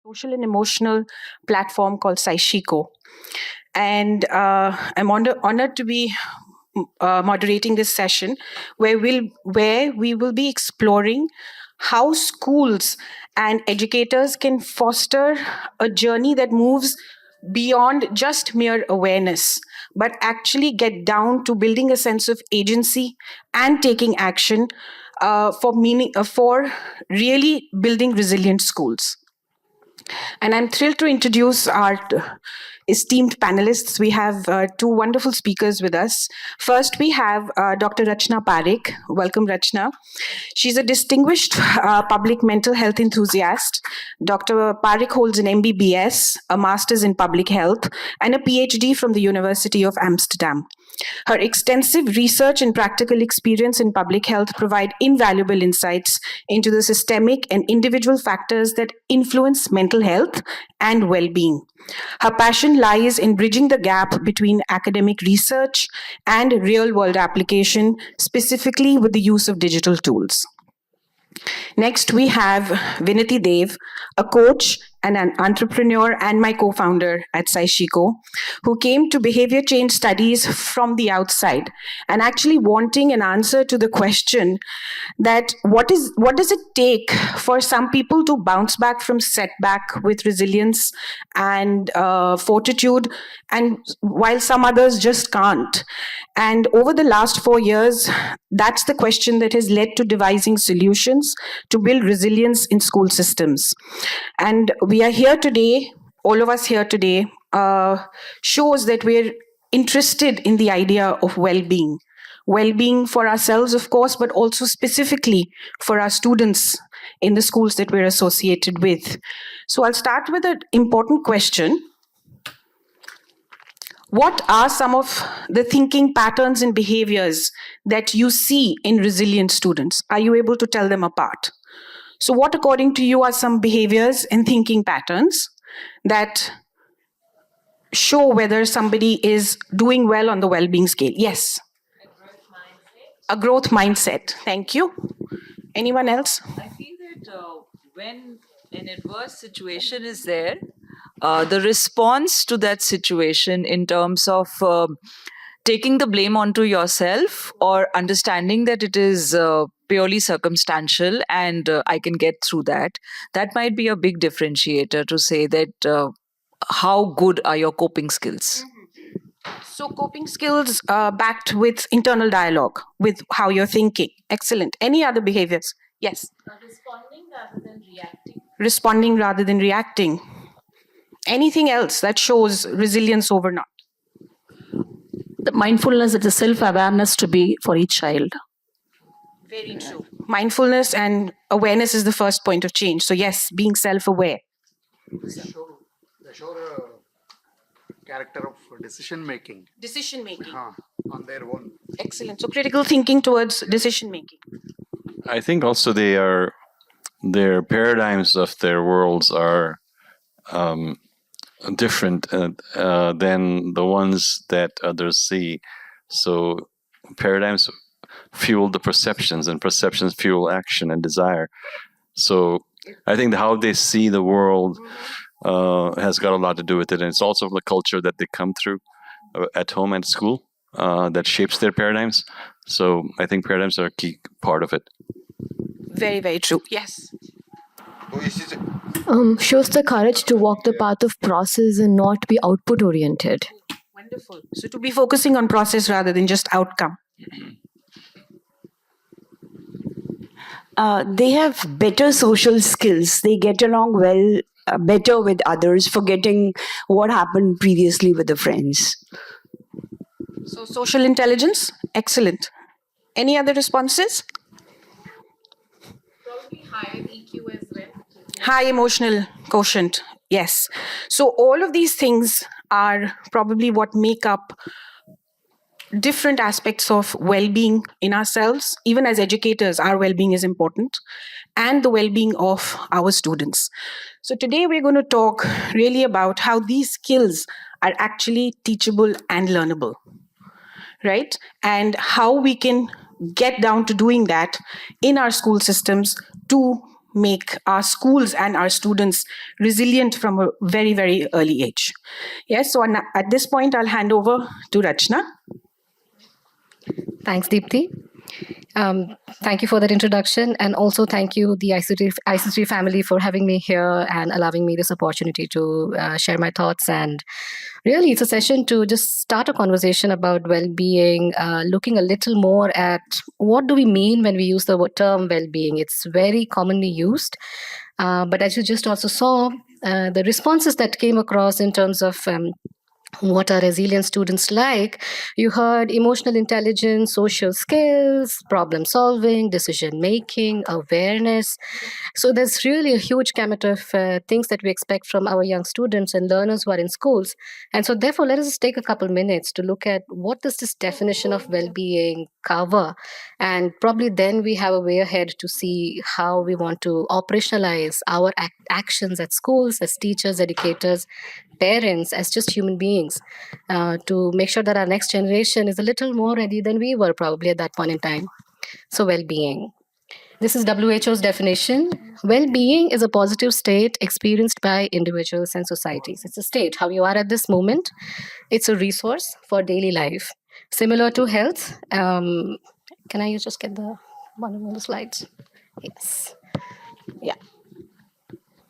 social and emotional platform called Saishiko. And I'm honored to be moderating this session where we will be exploring how schools and educators can foster a journey that moves beyond just mere awareness, but actually get down to building a sense of agency and taking action for really building resilient schools. And I'm thrilled to introduce our esteemed panelists. We have two wonderful speakers with us. First, we have Dr. Rachna Parekh. Welcome, Rachna. She's a distinguished public mental health enthusiast. Dr. Parekh holds an MBBS, a master's in public health, and a PhD from the University of Amsterdam. Her extensive research and practical experience in public health provide invaluable insights into the systemic and individual factors that influence mental health and well-being. Her passion lies in bridging the gap between academic research and real-world application, specifically with the use of digital tools. Next, we have Vinity Dev, a coach and an entrepreneur and my co-founder at Saishiko, who came to behavior change studies from the outside and actually wanting an answer to the question that what does it take for some people to bounce back from setback with resilience and fortitude, and while some others just can't. And over the last 4 years, that's the question that has led to devising solutions to build resilience in school systems. And we are here today, all of us here today, shows that we're interested in the idea of well-being. Well-being for ourselves, of course, but also specifically for our students in the schools that we're associated with. So I'll start with an important question. What are some of the thinking patterns and behaviors that you see in resilient students? Are you able to tell them apart? So what, according to you, are some behaviors and thinking patterns that show whether somebody is doing well on the well-being scale? Yes? A growth mindset. Thank you. Anyone else? I feel that when an adverse situation is there, the response to that situation in terms of taking the blame onto yourself or understanding that it is purely circumstantial and I can get through that, that might be a big differentiator to say that how good are your coping skills. So coping skills backed with internal dialogue, with how you're thinking. Excellent. Any other behaviors? Yes? Responding rather than reacting. Responding rather than reacting. Anything else that shows resilience over not? The mindfulness and the self-awareness to be for each child. Very true. Mindfulness and awareness is the first point of change. So yes, being self-aware. They show a character of decision making. Decision making. On their own. Excellent. So critical thinking towards decision making. I think also their paradigms of their worlds are different than the ones that others see. So paradigms fuel the perceptions, and perceptions fuel action and desire. So I think how they see the world has got a lot to do with it. And it's also the culture that they come through at home and school that shapes their paradigms. So I think paradigms are a key part of it. Very, very true. Yes. Shows the courage to walk the path of process and not be output oriented. Wonderful. So to be focusing on process rather than just outcome. They have better social skills. They get along well, better with others, forgetting what happened previously with the friends. So social intelligence, excellent. Any other responses? Probably higher EQ as well. High emotional quotient, yes. So all of these things are probably what make up different aspects of well-being in ourselves. Even as educators, our well-being is important, and the well-being of our students. So today we're going to talk really about how these skills are actually teachable and learnable, right? And how we can get down to doing that in our school systems to make our schools and our students resilient from a very, very early age. Yes, so at this point, I'll hand over to Rachna. Thanks, Deepthi. Thank you for that introduction, and also thank you, the IC3 family, for having me here and allowing me this opportunity to share my thoughts. And really, it's a session to just start a conversation about well-being, looking a little more at what do we mean when we use the term well-being. It's very commonly used, but as you just also saw, the responses that came across in terms of what are resilient students like? You heard emotional intelligence, social skills, problem solving, decision making, awareness. So there's really a huge gamut of things that we expect from our young students and learners who are in schools. And so therefore, let us just take a couple minutes to look at what does this definition of well-being cover? And probably then we have a way ahead to see how we want to operationalize our actions at schools, as teachers, educators, parents, as just human beings, to make sure that our next generation is a little more ready than we were probably at that point in time. So well-being. This is WHO's definition. Well-being is a positive state experienced by individuals and societies. It's a state, how you are at this moment. It's a resource for daily life. Similar to health. Can I just get one of the slides? Yes. Yeah.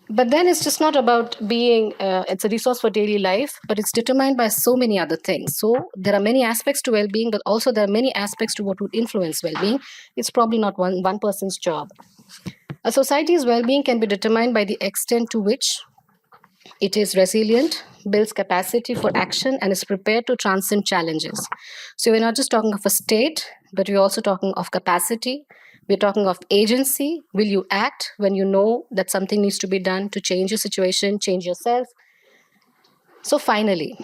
But then it's just not about being, it's a resource for daily life, but it's determined by so many other things. So there are many aspects to well-being, but also there are many aspects to what would influence well-being. It's probably not one person's job. A society's well-being can be determined by the extent to which it is resilient, builds capacity for action, and is prepared to transcend challenges. So we're not just talking of a state, but we're also talking of capacity. We're talking of agency. Will you act when you know that something needs to be done to change your situation, change yourself? So finally,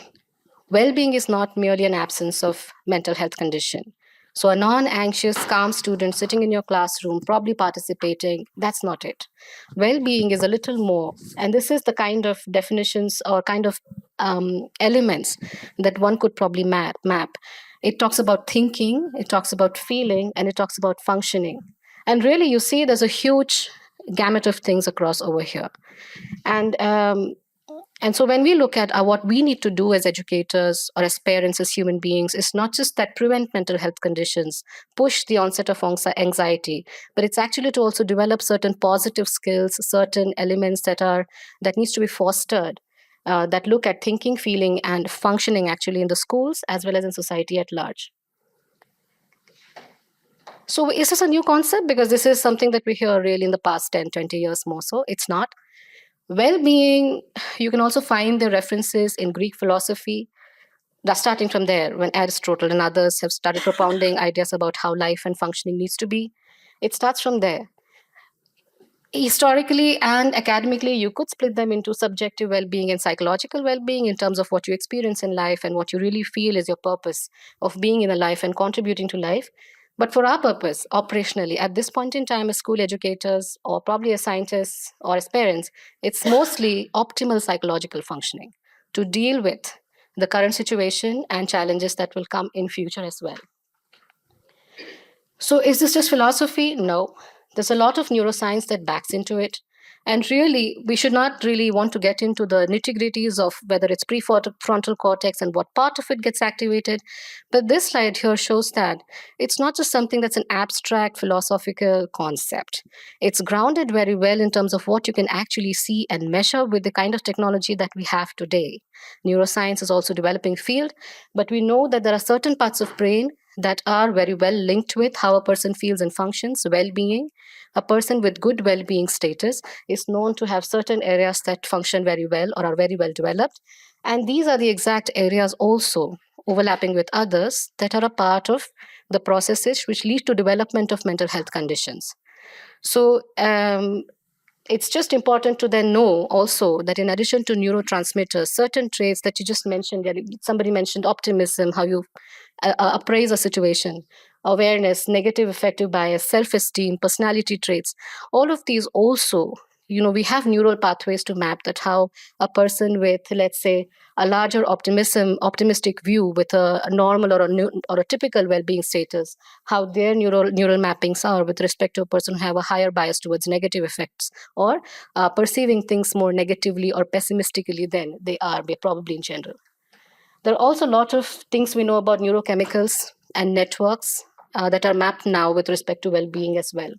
well-being is not merely an absence of mental health condition. So a non-anxious, calm student sitting in your classroom, probably participating, that's not it. Well-being is a little more. And this is the kind of definitions or kind of elements that one could probably map. It talks about thinking, it talks about feeling, and it talks about functioning. And really, you see there's a huge gamut of things across over here. And so when we look at what we need to do as educators or as parents, as human beings, it's not just that prevent mental health conditions, push the onset of anxiety, but it's actually to also develop certain positive skills, certain elements that needs to be fostered, that look at thinking, feeling, and functioning actually in the schools as well as in society at large. So is this a new concept? Because this is something that we hear really in the past 10, 20 years more so. It's not. Well-being, you can also find the references in Greek philosophy. That's starting from there, when Aristotle and others have started propounding ideas about how life and functioning needs to be. It starts from there. Historically and academically, you could split them into subjective well-being and psychological well-being in terms of what you experience in life and what you really feel is your purpose of being in a life and contributing to life. But for our purpose, operationally, at this point in time, as school educators or probably as scientists or as parents, it's mostly optimal psychological functioning to deal with the current situation and challenges that will come in future as well. So is this just philosophy? No. There's a lot of neuroscience that backs into it. And really, we should not really want to get into the nitty-gritties of whether it's prefrontal cortex and what part of it gets activated. But this slide here shows that it's not just something that's an abstract philosophical concept. It's grounded very well in terms of what you can actually see and measure with the kind of technology that we have today. Neuroscience is also a developing field, but we know that there are certain parts of brain that are very well linked with how a person feels and functions, well-being. A person with good well-being status is known to have certain areas that function very well or are very well developed. And these are the exact areas also overlapping with others that are a part of the processes which lead to development of mental health conditions. So it's just important to then know also that in addition to neurotransmitters, certain traits that you just mentioned, somebody mentioned optimism, how you appraise a situation, awareness, negative affective bias, self-esteem, personality traits, all of these also we have neural pathways to map that how a person with, let's say, a larger optimistic view with a normal or a typical well-being status, how their neural mappings are with respect to a person who have a higher bias towards negative effects or perceiving things more negatively or pessimistically than they are probably in general. There are also a lot of things we know about neurochemicals and networks that are mapped now with respect to well-being as well.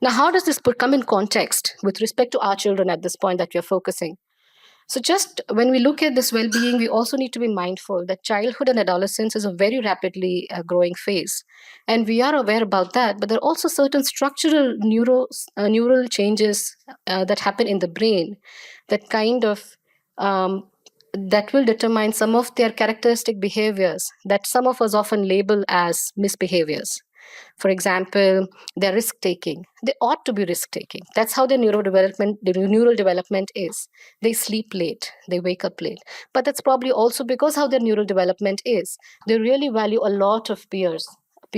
Now, how does this come in context with respect to our children at this point that we are focusing? So just when we look at this well-being, we also need to be mindful that childhood and adolescence is a very rapidly growing phase. And we are aware about that, but there are also certain structural neural changes that happen in the brain that kind of that will determine some of their characteristic behaviors that some of us often label as misbehaviors. For example, they're risk-taking. They ought to be risk-taking. That's how their neural development is. They sleep late. They wake up late. But that's probably also because how their neural development is. They really value a lot of peer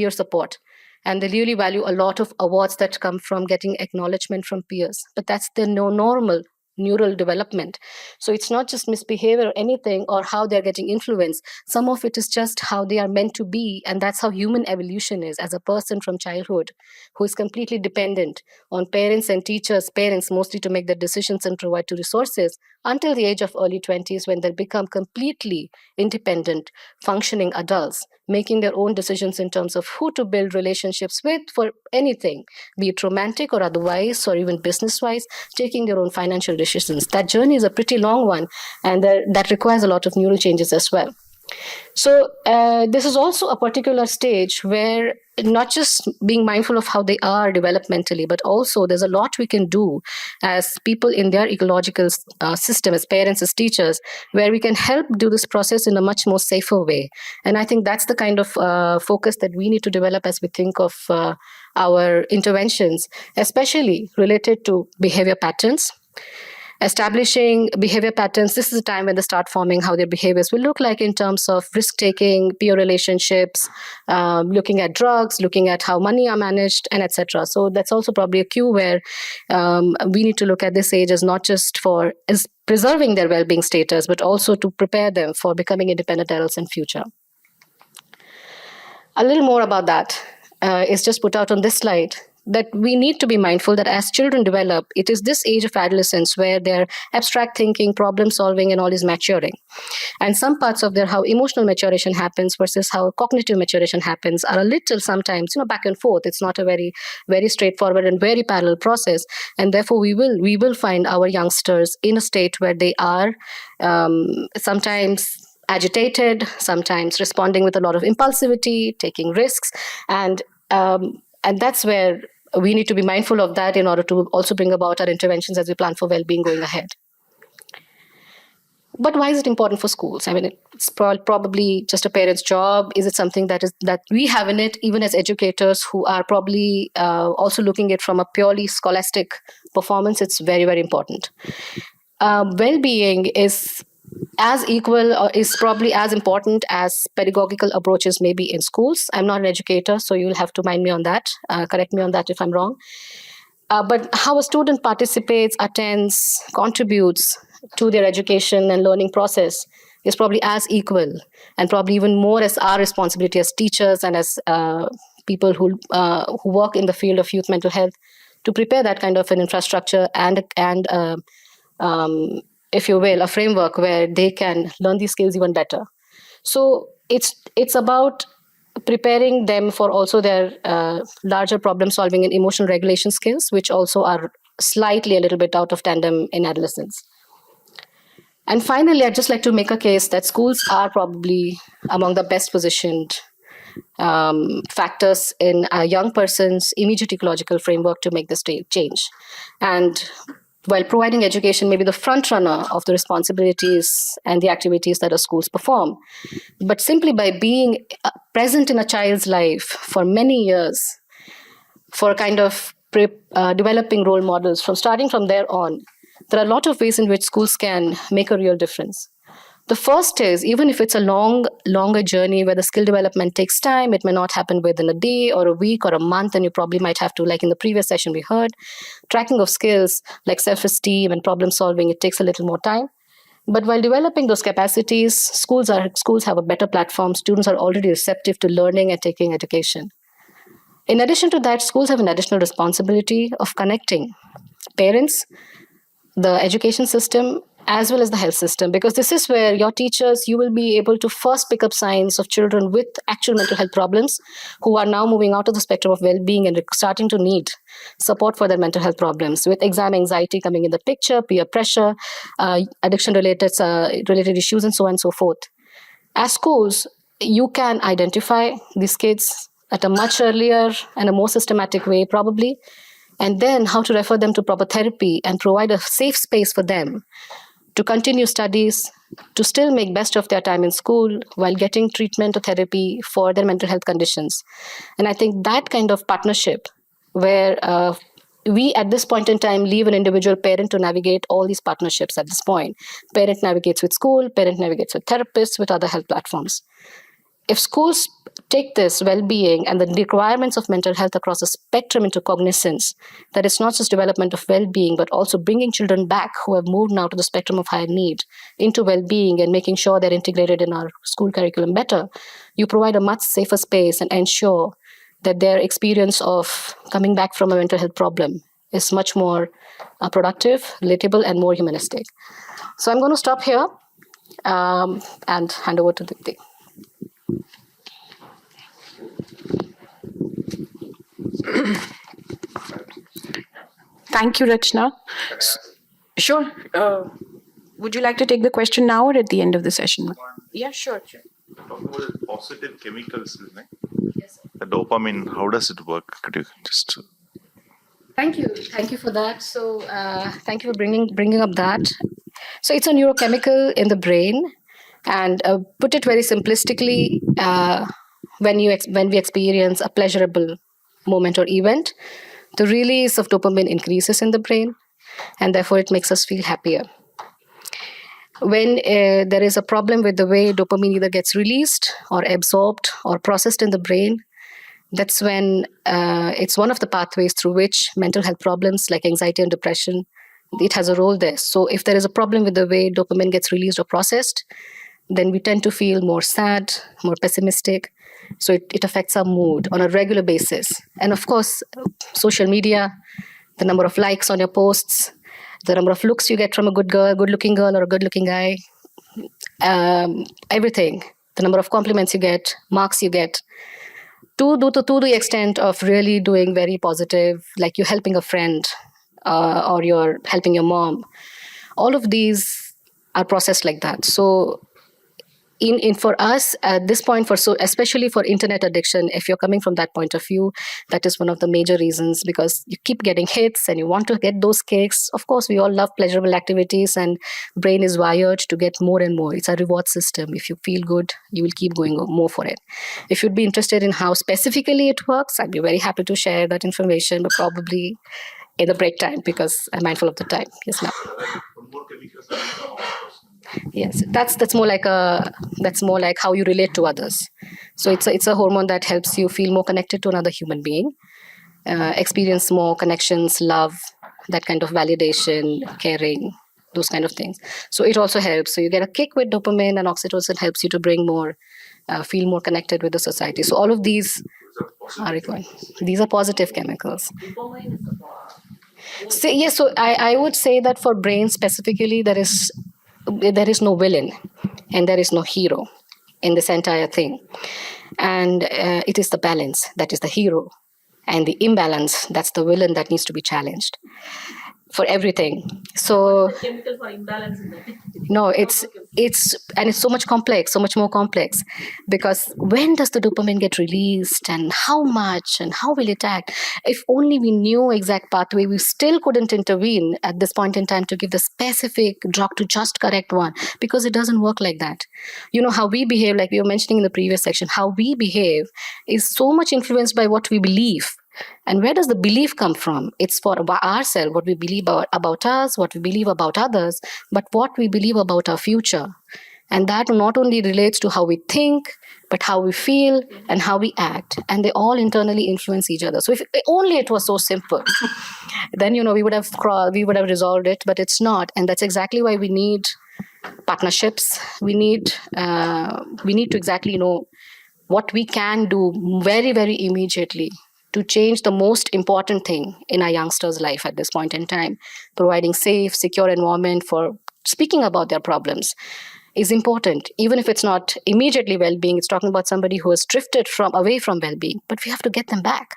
support. And they really value a lot of awards that come from getting acknowledgement from peers. But that's their normal neural development. So it's not just misbehavior or anything or how they're getting influenced. Some of it is just how they are meant to be. And that's how human evolution is as a person from childhood who is completely dependent on parents and teachers, parents mostly to make the decisions and provide to resources until the age of early 20s when they become completely independent, functioning adults, making their own decisions in terms of who to build relationships with for anything, be it romantic or otherwise, or even business-wise, taking their own financial decisions. That journey is a pretty long one, and that requires a lot of neural changes as well. So this is also a particular stage where not just being mindful of how they are developmentally, but also there's a lot we can do as people in their ecological system, as parents, as teachers, where we can help do this process in a much more safer way. And I think that's the kind of focus that we need to develop as we think of our interventions, especially related to behavior patterns. Establishing behavior patterns, this is a time when they start forming how their behaviors will look like in terms of risk-taking, peer relationships, looking at drugs, looking at how money are managed, and etc. So that's also probably a cue where we need to look at this age as not just for as preserving their well-being status, but also to prepare them for becoming independent adults in future. A little more about that is just put out on this slide. That we need to be mindful that as children develop, it is this age of adolescence where their abstract thinking, problem solving, and all is maturing. And some parts of their how emotional maturation happens versus how cognitive maturation happens are a little sometimes back and forth. It's not a very, very straightforward and very parallel process. And therefore, we will find our youngsters in a state where they are sometimes agitated, sometimes responding with a lot of impulsivity, taking risks, and that's where we need to be mindful of that in order to also bring about our interventions as we plan for well-being going ahead. But why is it important for schools? I mean, it's probably just a parent's job. Is it something that we have in it, even as educators who are probably also looking at it from a purely scholastic performance? It's very, very important. Well-being is as equal or is probably as important as pedagogical approaches may be in schools. I'm not an educator, so you'll have to mind me on that, correct me on that if I'm wrong. But how a student participates, attends, contributes to their education and learning process is probably as equal and probably even more as our responsibility as teachers and as people who work in the field of youth mental health to prepare that kind of an infrastructure and if you will, a framework where they can learn these skills even better. So it's about preparing them for also their larger problem solving and emotional regulation skills, which also are slightly a little bit out of tandem in adolescence. And finally, I'd just like to make a case that schools are probably among the best positioned factors in a young person's immediate ecological framework to make this change. And while providing education may be the front runner of the responsibilities and the activities that our schools perform, but simply by being present in a child's life for many years, for kind of developing role models, starting from there on, there are a lot of ways in which schools can make a real difference. The first is, even if it's a longer journey where the skill development takes time, it may not happen within a day or a week or a month, and you probably might have to, like in the previous session we heard, tracking of skills like self-esteem and problem solving, it takes a little more time. But while developing those capacities, schools have a better platform. Students are already receptive to learning and taking education. In addition to that, schools have an additional responsibility of connecting parents, the education system, as well as the health system, because this is where your teachers, you will be able to first pick up signs of children with actual mental health problems who are now moving out of the spectrum of well-being and starting to need support for their mental health problems, with exam anxiety coming in the picture, peer pressure, addiction related issues, and so on and so forth. As schools, you can identify these kids at a much earlier and a more systematic way, probably, and then how to refer them to proper therapy and provide a safe space for them to continue studies, to still make best of their time in school while getting treatment or therapy for their mental health conditions. And I think that kind of partnership where we at this point in time leave an individual parent to navigate all these partnerships at this point. Parent navigates with school, parent navigates with therapists, with other health platforms. If schools take this well-being and the requirements of mental health across a spectrum into cognizance, that it's not just development of well-being, but also bringing children back who have moved now to the spectrum of higher need into well-being and making sure they're integrated in our school curriculum better, you provide a much safer space and ensure that their experience of coming back from a mental health problem is much more productive, relatable, and more humanistic. So I'm going to stop here and hand over to Dipti. Thank you, Rachna. Sure. Would you like to take the question now or at the end of the session? Yeah, sure. Talk about positive chemicals, isn't it? Yes. The dopamine, how does it work? Could you just... Thank you for that. So thank you for bringing up that. So it's a neurochemical in the brain, and put it very simplistically, when we experience a pleasurable moment or event, the release of dopamine increases in the brain, and therefore it makes us feel happier. When there is a problem with the way dopamine either gets released or absorbed or processed in the brain, that's when it's one of the pathways through which mental health problems like anxiety and depression, it has a role there. So if there is a problem with the way dopamine gets released or processed, then we tend to feel more sad, more pessimistic. So it affects our mood on a regular basis. And of course, social media, the number of likes on your posts, the number of looks you get from a good-looking girl or a good-looking guy, everything, the number of compliments you get, marks you get, to the extent of really doing very positive, like you're helping a friend or you're helping your mom. All of these are processed like that. So in for us at this point, especially for internet addiction, if you're coming from that point of view, that is one of the major reasons, because you keep getting hits and you want to get those kicks. Of course, we all love pleasurable activities, and brain is wired to get more and more. It's a reward system. If you feel good, you will keep going more for it. If you'd be interested in how specifically it works, I'd be very happy to share that information, but probably in the break time, because I'm mindful of the time. Yes, ma'am. Yes, that's more like how you relate to others. So it's a hormone that helps you feel more connected to another human being, experience more connections, love, that kind of validation, caring, those kind of things. So it also helps. So you get a kick with dopamine, and oxytocin helps you to bring more, feel more connected with the society. So all of these are required. These are positive chemicals. So yes, so I would say that for brain specifically, there is no villain and there is no hero in this entire thing. And it is the balance that is the hero, and the imbalance, that's the villain that needs to be challenged for everything. So Chemical for imbalance in that. no, it's so much more complex, because when does the dopamine get released and how much and how will it act? If only we knew exact pathway, we still couldn't intervene at this point in time to give the specific drug to just correct one, because it doesn't work like that. You know, how we behave, like we were mentioning in the previous section, how we behave is so much influenced by what we believe. And where does the belief come from? It's for ourselves, what we believe about us, what we believe about others, but what we believe about our future. And that not only relates to how we think, but how we feel and how we act. And they all internally influence each other. So if only it was so simple, then, we would have resolved it, but it's not. And that's exactly why we need partnerships. We need to exactly know what we can do very, very immediately to change the most important thing in our youngsters' life at this point in time. Providing safe, secure environment for speaking about their problems is important. Even if it's not immediately well-being, it's talking about somebody who has drifted away from well-being, but we have to get them back.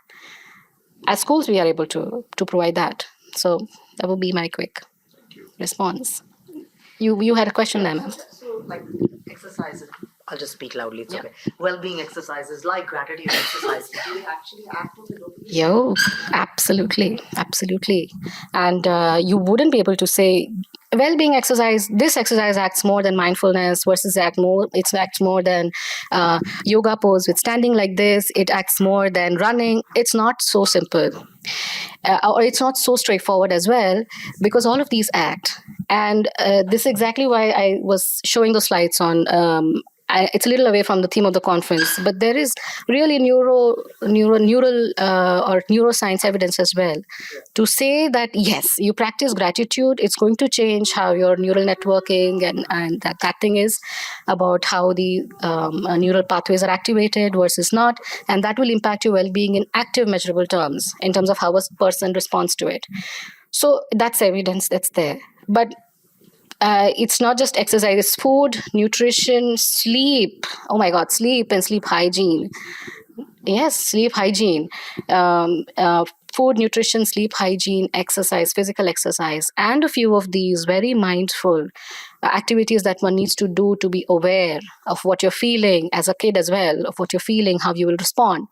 As schools, we are able to provide that. So that would be my quick response. You had a question there, ma'am. So, like exercises, I'll just speak loudly, it's okay. Well-being exercises, like gratitude exercises, do they actually act on the dopamine? Absolutely. And you wouldn't be able to say, well-being exercise, this exercise acts more than mindfulness versus acts more than yoga pose with standing like this, it acts more than running. It's not so simple. Or it's not so straightforward as well, because all of these act. And this is exactly why I was showing the slides on. It's a little away from the theme of the conference, but there is really neural or neuroscience evidence as well to say that yes, you practice gratitude, it's going to change how your neural networking and that thing is about how the neural pathways are activated versus not, and that will impact your well-being in active measurable terms in terms of how a person responds to it. So that's evidence that's there. But it's not just exercise, it's food, nutrition, sleep. Oh my God, sleep and sleep hygiene. Yes, sleep hygiene. Food, nutrition, sleep hygiene, exercise, physical exercise, and a few of these very mindful activities that one needs to do to be aware of what you're feeling as a kid as well, of what you're feeling, how you will respond.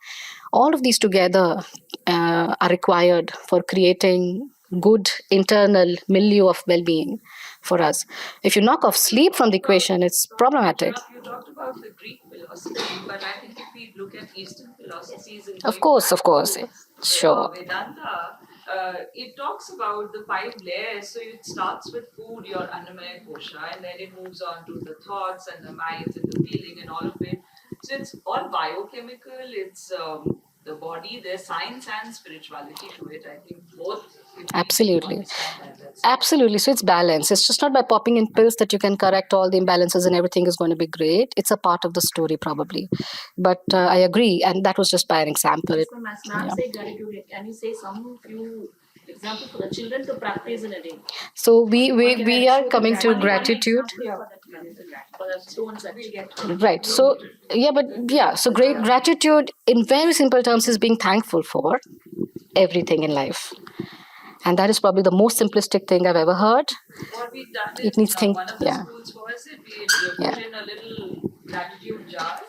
All of these together are required for creating good internal milieu of well-being for us. If you knock off sleep from the equation, it's problematic. You talked about the Greek philosophy, but I think if we look at Eastern philosophies, Of course, sure. Vedanta, it talks about the 5 layers. So it starts with food, your annamaya kosha, and then it moves on to the thoughts and the minds and the feeling and all of it. So it's all biochemical. It's the body. There's science and spirituality to it. I think both. Absolutely. So it's balance. It's just not by popping in pills that you can correct all the imbalances and everything is going to be great. It's a part of the story probably. But I agree. And that was just by an example. So, ma'am, say gratitude. Can you say few examples for the children to practice in a day? So we are coming to gratitude. Right. So So gratitude in very simple terms is being thankful for everything in life. And that is probably the most simplistic thing I've ever heard. What we've done It needs one of the schools was we put in a little gratitude jar,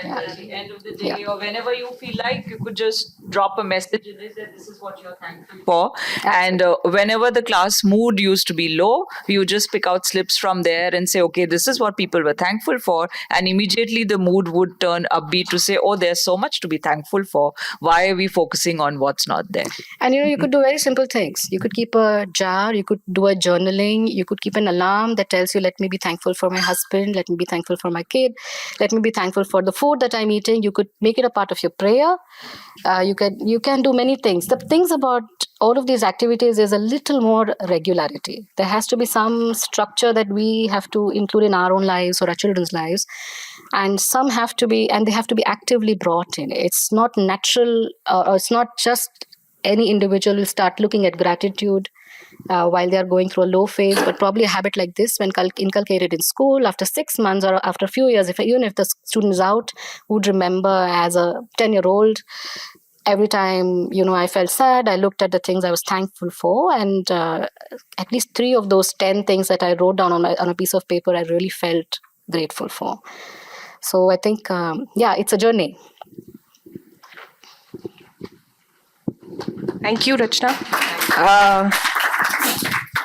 and at the end of the day or whenever you feel like, you could just drop a message in it that this is what you're thankful for. And whenever the class mood used to be low, we would just pick out slips from there and say, okay, this is what people were thankful for, and immediately the mood would turn upbeat to say, oh, there's so much to be thankful for. Why are we focusing on what's not there? And you could do very simple things. You could keep a jar, you could do a journaling, you could keep an alarm that tells you, let me be thankful for my husband, let me be thankful for my kid, let me be thankful for the food that I'm eating. You could make it a part of your prayer. You can do many things. The things about all of these activities is a little more regularity. There has to be some structure that we have to include in our own lives or our children's lives. And some have to be, and they have to be actively brought in. It's not natural, or it's not just any individual will start looking at gratitude while they are going through a low phase, but probably a habit like this, when inculcated in school, after 6 months or after a few years, even if the student is out, would remember as a 10-year-old, every time, I felt sad, I looked at the things I was thankful for, and at least 3 of those 10 things that I wrote down on a piece of paper, I really felt grateful for. So I think, it's a journey. Thank you, Rachna.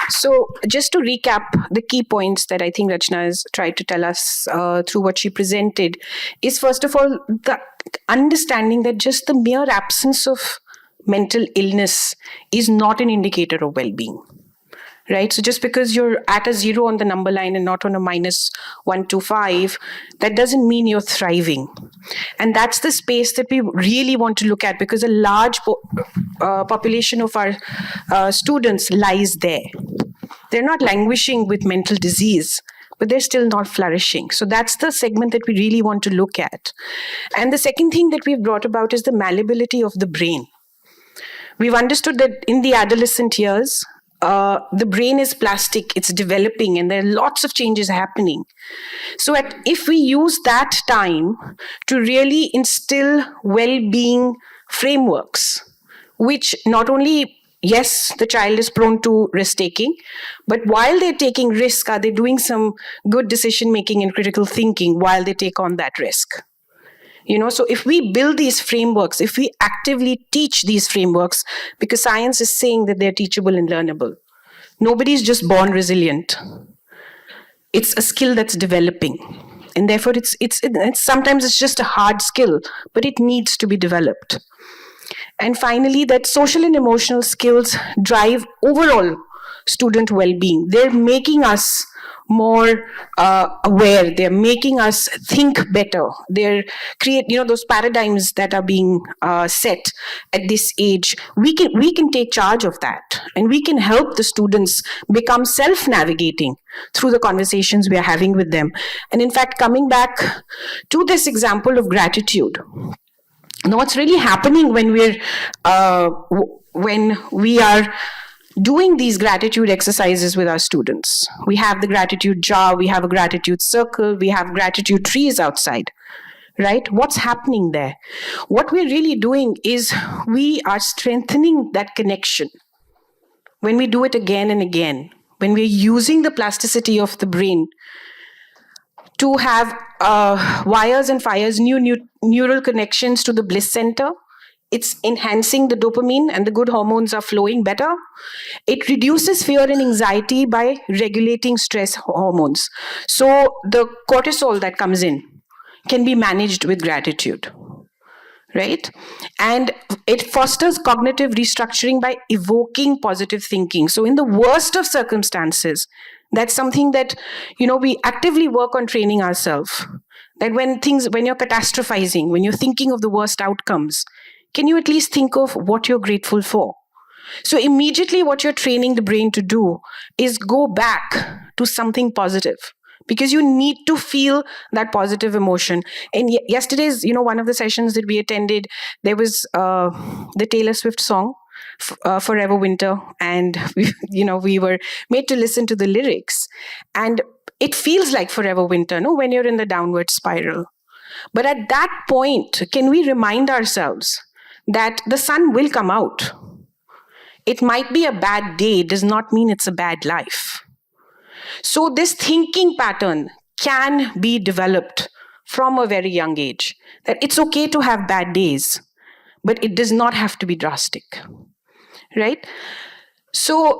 So just to recap the key points that I think Rachna has tried to tell us through what she presented is, first of all, the understanding that just the mere absence of mental illness is not an indicator of well-being. right? So just because you're at a 0 on the number line and not on a -125, that doesn't mean you're thriving. And that's the space that we really want to look at, because a large population of our students lies there. They're not languishing with mental disease, but they're still not flourishing. So that's the segment that we really want to look at. And the second thing that we've brought about is the malleability of the brain. We've understood that in the adolescent years, the brain is plastic, it's developing, and there are lots of changes happening. So if we use that time to really instill well-being frameworks, which not only, yes, the child is prone to risk-taking, but while they're taking risk, are they doing some good decision-making and critical thinking while they take on that risk? So if we build these frameworks, if we actively teach these frameworks, because science is saying that they're teachable and learnable. Nobody's just born resilient. It's a skill that's developing. And therefore, it's sometimes it's just a hard skill, but it needs to be developed. And finally, that social and emotional skills drive overall student well-being. They're making us more aware. They're making us think better. They're those paradigms that are being set at this age. We can take charge of that, and we can help the students become self-navigating through the conversations we are having with them. And in fact, coming back to this example of gratitude, what's really happening when we are doing these gratitude exercises with our students. We have the gratitude jar, we have a gratitude circle, we have gratitude trees outside, right? What's happening there? What we're really doing is we are strengthening that connection. When we do it again and again, when we're using the plasticity of the brain to have wires and fires, new neural connections to the bliss center, it's enhancing the dopamine and the good hormones are flowing better. It reduces fear and anxiety by regulating stress hormones. So the cortisol that comes in can be managed with gratitude, right? And it fosters cognitive restructuring by evoking positive thinking. So in the worst of circumstances, that's something that, we actively work on training ourselves. That when you're catastrophizing, when you're thinking of the worst outcomes, can you at least think of what you're grateful for? So immediately what you're training the brain to do is go back to something positive, because you need to feel that positive emotion. And yesterday's, one of the sessions that we attended, there was the Taylor Swift song, Forever Winter, and we were made to listen to the lyrics. And it feels like forever winter, when you're in the downward spiral. But at that point, can we remind ourselves that the sun will come out? It might be a bad day, does not mean it's a bad life. So this thinking pattern can be developed from a very young age, that it's okay to have bad days, but it does not have to be drastic, right? So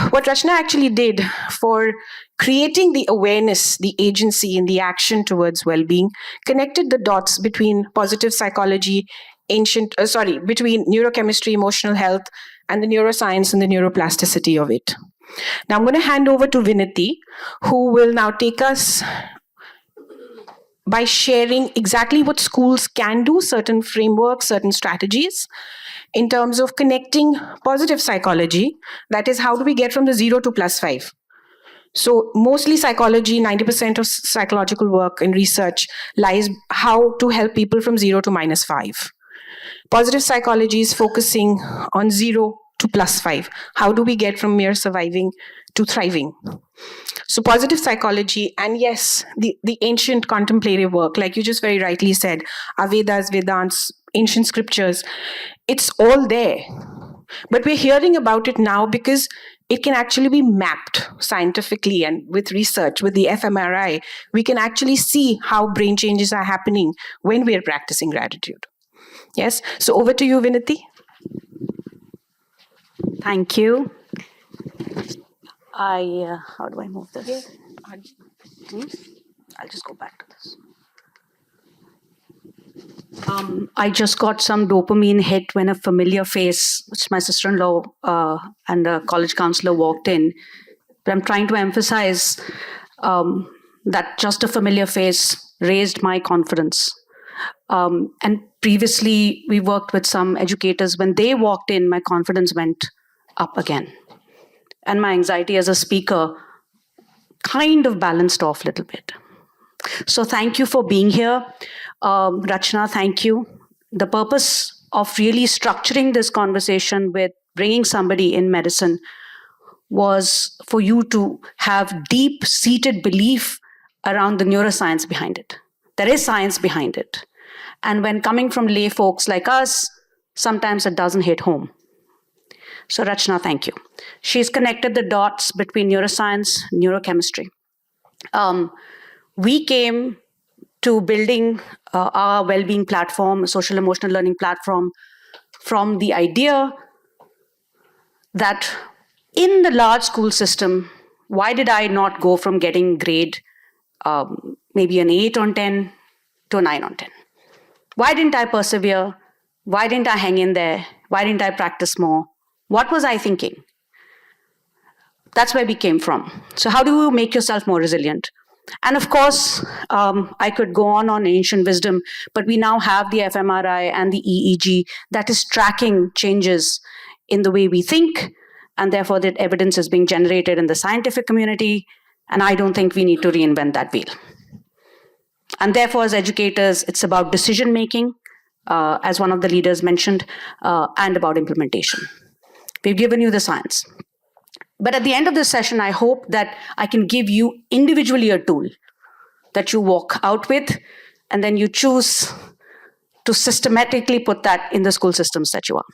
what Rachna actually did for creating the awareness, the agency, and the action towards well-being, connected the dots between positive psychology, between neurochemistry, emotional health, and the neuroscience and the neuroplasticity of it. Now I'm going to hand over to Vinati, who will now take us by sharing exactly what schools can do, certain frameworks, certain strategies, in terms of connecting positive psychology. That is, how do we get from the 0 to +5? So mostly psychology, 90% of psychological work and research lies how to help people from 0 to -5. Positive psychology is focusing on 0 to +5. How do we get from mere surviving to thriving? So positive psychology, and yes, the ancient contemplative work, like you just very rightly said, Avedas, Vedants, ancient scriptures, it's all there. But we're hearing about it now because it can actually be mapped scientifically, and with research, with the fMRI, we can actually see how brain changes are happening when we are practicing gratitude. Yes, so over to you, Vinati. Thank you. How do I move this? I'll just go back to this. I just got some dopamine hit when a familiar face, which my sister-in-law and a college counselor walked in. But I'm trying to emphasize that just a familiar face raised my confidence. And previously, we worked with some educators. When they walked in, my confidence went up again. And my anxiety as a speaker kind of balanced off a little bit. So thank you for being here. Rachna, thank you. The purpose of really structuring this conversation with bringing somebody in medicine was for you to have deep-seated belief around the neuroscience behind it. There is science behind it. And when coming from lay folks like us, sometimes it doesn't hit home. So Rachna, thank you. She's connected the dots between neuroscience, neurochemistry. We came to building our well-being platform, social emotional learning platform, from the idea that in the large school system, why did I not go from getting grade maybe an 8 on 10 to a 9 on 10? Why didn't I persevere? Why didn't I hang in there? Why didn't I practice more? What was I thinking? That's where we came from. So how do you make yourself more resilient? And of course, I could go on ancient wisdom, but we now have the fMRI and the EEG that is tracking changes in the way we think, and therefore that evidence is being generated in the scientific community, and I don't think we need to reinvent that wheel. And therefore, as educators, it's about decision-making, as one of the leaders mentioned, and about implementation. We've given you the science. But at the end of this session, I hope that I can give you individually a tool that you walk out with, and then you choose to systematically put that in the school systems that you are.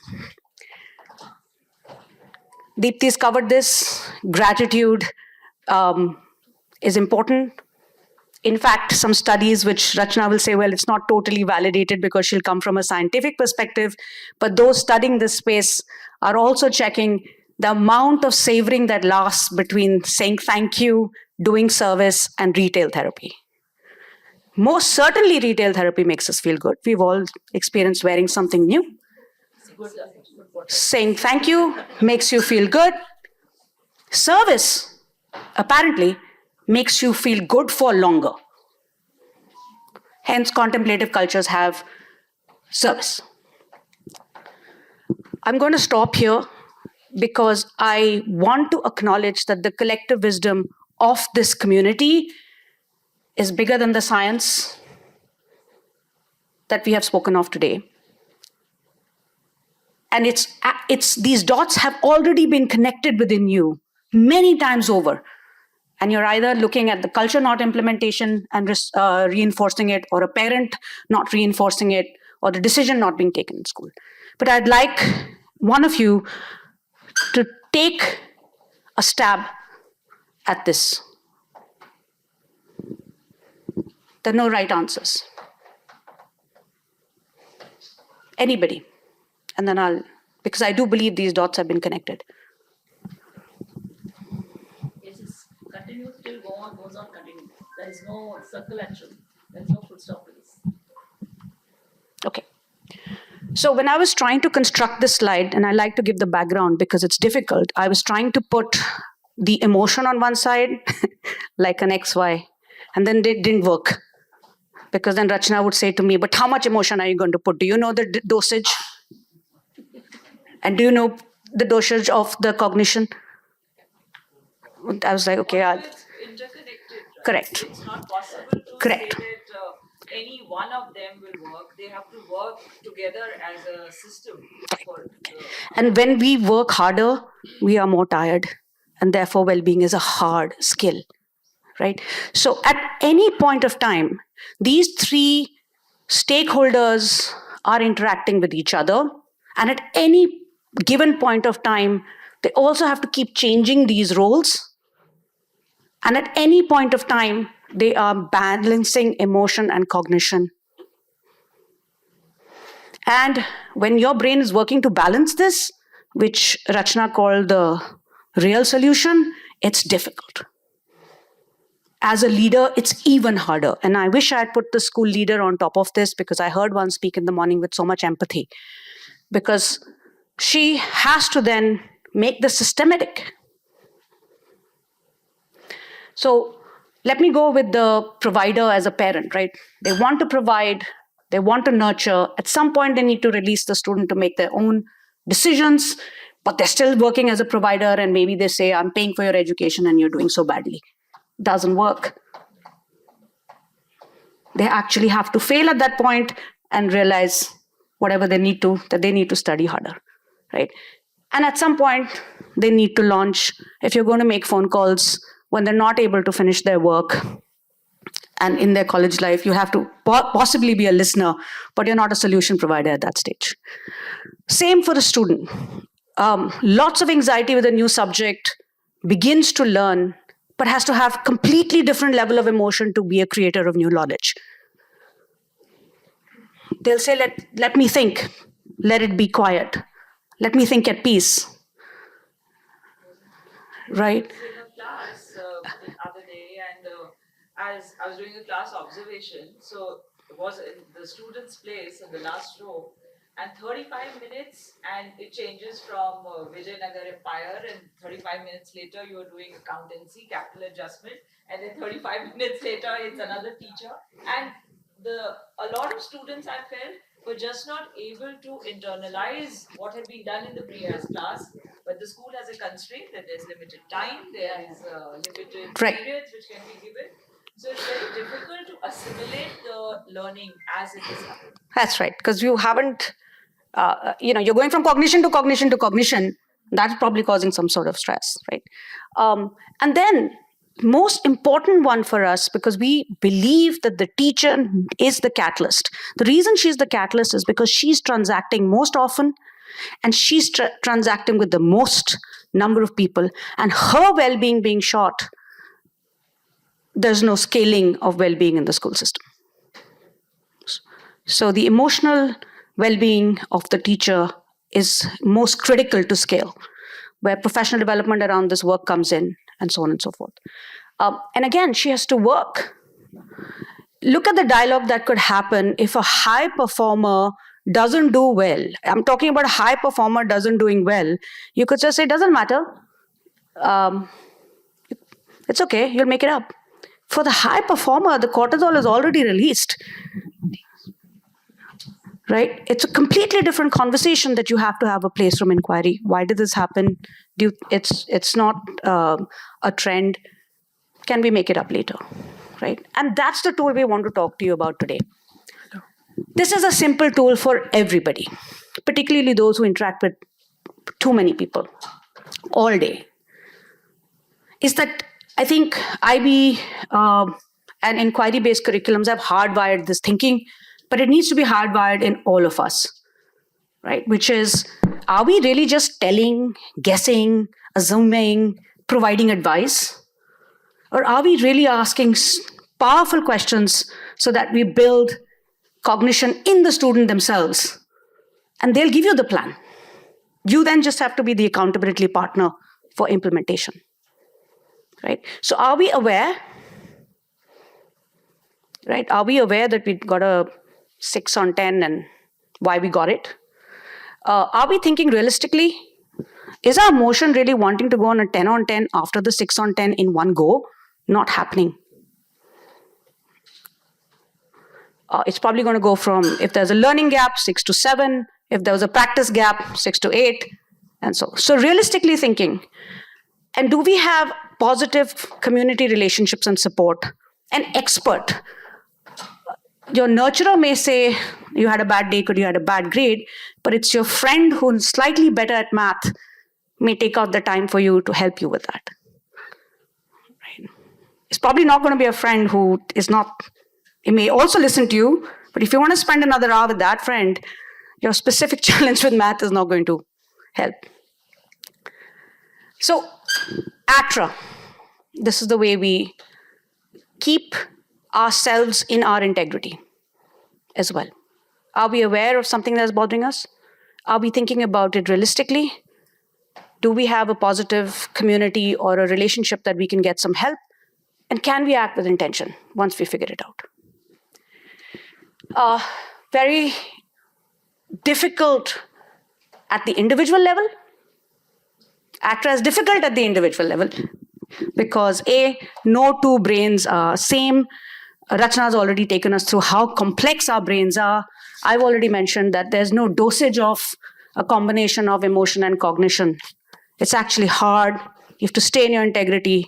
Deepti's covered this. Gratitude is important. In fact, some studies which Rachna will say, well, it's not totally validated because she'll come from a scientific perspective, but those studying this space are also checking the amount of savoring that lasts between saying thank you, doing service, and retail therapy. Most certainly, retail therapy makes us feel good. We've all experienced wearing something new. Saying thank you makes you feel good. Service, apparently, makes you feel good for longer. Hence, contemplative cultures have service. I'm going to stop here because I want to acknowledge that the collective wisdom of this community is bigger than the science that we have spoken of today. And it's these dots have already been connected within you many times over. And you're either looking at the culture not implementation and reinforcing it, or a parent not reinforcing it, or the decision not being taken in school. But I'd like one of you to take a stab at this. There are no right answers. Anybody. And then because I do believe these dots have been connected. Yes, it's continues till goes on continuing. There is no circle action. There is no full stop to this. Okay. So when I was trying to construct this slide, and I like to give the background because it's difficult, I was trying to put the emotion on one side, like an XY, and then it didn't work. Because then Rachna would say to me, but how much emotion are you going to put? Do you know the dosage? And do you know the dosage of the cognition? I was like, okay. It's interconnected, right? Correct. It's not possible to Correct. say that any one of them will work. They have to work together as a system. And when we work harder, we are more tired. And therefore, well-being is a hard skill, right? So at any point of time, these three stakeholders are interacting with each other. And at any given point of time, they also have to keep changing these roles. And at any point of time, they are balancing emotion and cognition. And when your brain is working to balance this, which Rachna called the real solution, it's difficult. As a leader, it's even harder. And I wish I had put the school leader on top of this, because I heard one speak in the morning with so much empathy. Because she has to then make the systematic. So let me go with the provider as a parent, right? They want to provide, they want to nurture. At some point, they need to release the student to make their own decisions, but they're still working as a provider, and maybe they say, I'm paying for your education and you're doing so badly. Doesn't work. They actually have to fail at that point and realize whatever they need to, that they need to study harder, right? And at some point, they need to launch. If you're going to make phone calls when they're not able to finish their work, and in their college life, you have to possibly be a listener, but you're not a solution provider at that stage. Same for a student. Lots of anxiety with a new subject, begins to learn, but has to have completely different level of emotion to be a creator of new knowledge. They'll say, let me think, let it be quiet, let me think at peace, right? In a class the other day, and as I was doing a class observation, so it was in the student's place in the last row, and 35 minutes, and it changes from Vijayanagar Empire, and 35 minutes later you are doing accountancy, capital adjustment, and then 35 minutes later it's another teacher, and a lot of students I felt were just not able to internalize what had been done in the previous class. But the school has a constraint that there's limited time, there is limited periods which can be given. So it's very difficult to assimilate the learning as it is happening. That's right, because you haven't, you're going from cognition to cognition to cognition. That's probably causing some sort of stress, right? And then, most important one for us, because we believe that the teacher is the catalyst. The reason she's the catalyst is because she's transacting most often, and she's transacting with the most number of people, and her well-being being short, there's no scaling of well-being in the school system. So the emotional well-being of the teacher is most critical to scale, where professional development around this work comes in, and so on and so forth. And again, she has to work. Look at the dialogue that could happen if a high performer doesn't do well. I'm talking about a high performer doesn't doing well. You could just say, it doesn't matter. It's okay, you'll make it up. For the high performer, the cortisol is already released. Right? It's a completely different conversation that you have to have a place from inquiry. Why did this happen? It's not a trend. Can we make it up later? Right? And that's the tool we want to talk to you about today. This is a simple tool for everybody, particularly those who interact with too many people all day. Is that I think IB and inquiry-based curriculums have hardwired this thinking, but it needs to be hardwired in all of us, right? Which is, are we really just telling, guessing, assuming, providing advice? Or are we really asking powerful questions so that we build cognition in the student themselves? And they'll give you the plan. You then just have to be the accountability partner for implementation, right? So are we aware, right? Are we aware that we got a 6 on 10 and why we got it? Are we thinking realistically? Is our motion really wanting to go on a 10 on 10 after the 6 on 10 in one go? Not happening. It's probably going to go from, if there's a learning gap, 6 to 7. If there was a practice gap, 6 to 8. And so realistically thinking, and do we have positive community relationships and support? An expert. Your nurturer may say, you had a bad day because you had a bad grade, but it's your friend who's slightly better at math may take out the time for you to help you with that. Right? It's probably not going to be a friend who is not, he may also listen to you, but if you want to spend another hour with that friend, your specific challenge with math is not going to help. So, ATRA, this is the way we keep ourselves in our integrity as well. Are we aware of something that's bothering us? Are we thinking about it realistically? Do we have a positive community or a relationship that we can get some help? And can we act with intention once we figure it out? Very difficult at the individual level. ATRA is difficult at the individual level. because no two brains are same. Rachna's already taken us through how complex our brains are. I've already mentioned that there's no dosage of a combination of emotion and cognition. It's actually hard. You have to stay in your integrity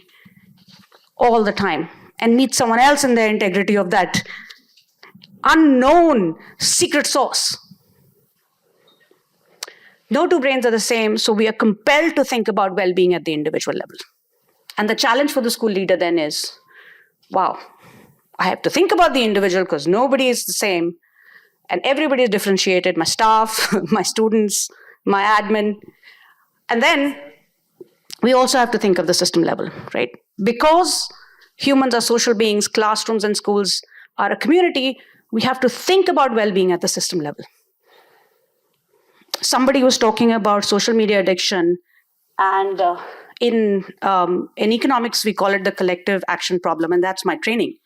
all the time and meet someone else in their integrity of that unknown secret sauce. No two brains are the same, so we are compelled to think about well-being at the individual level. And the challenge for the school leader then is, wow, I have to think about the individual because nobody is the same and everybody is differentiated, my staff, my students, my admin. And then we also have to think of the system level, right? Because humans are social beings, classrooms and schools are a community, we have to think about well-being at the system level. Somebody was talking about social media addiction, and in economics, we call it the collective action problem, and that's my training.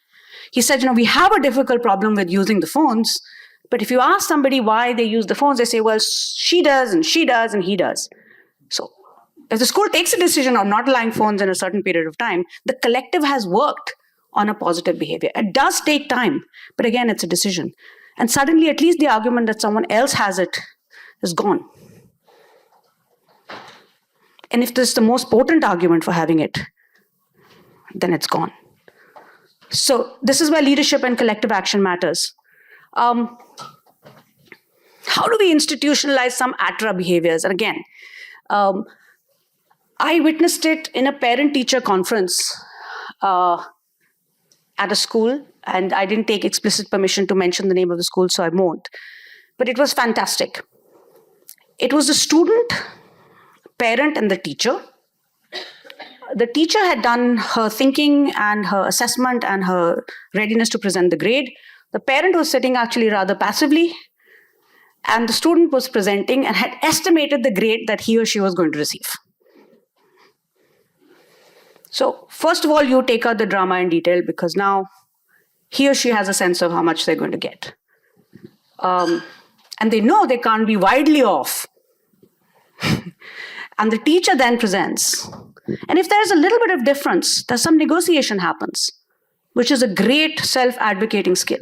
He said, we have a difficult problem with using the phones, but if you ask somebody why they use the phones, they say, well, she does, and he does. So if the school takes a decision of not allowing phones in a certain period of time, the collective has worked on a positive behavior. It does take time, but again, it's a decision. And suddenly, at least the argument that someone else has it is gone. And if this is the most potent argument for having it, then it's gone. So this is where leadership and collective action matters. How do we institutionalize some ATRA behaviors? And again, I witnessed it in a parent-teacher conference at a school, and I didn't take explicit permission to mention the name of the school, so I won't. But it was fantastic. It was the student, parent, and the teacher. The teacher had done her thinking and her assessment and her readiness to present the grade. The parent was sitting actually rather passively, and the student was presenting and had estimated the grade that he or she was going to receive. So first of all, you take out the drama in detail because now he or she has a sense of how much they're going to get. And they know they can't be widely off. And the teacher then presents. And if there's a little bit of difference, there's some negotiation happens, which is a great self-advocating skill.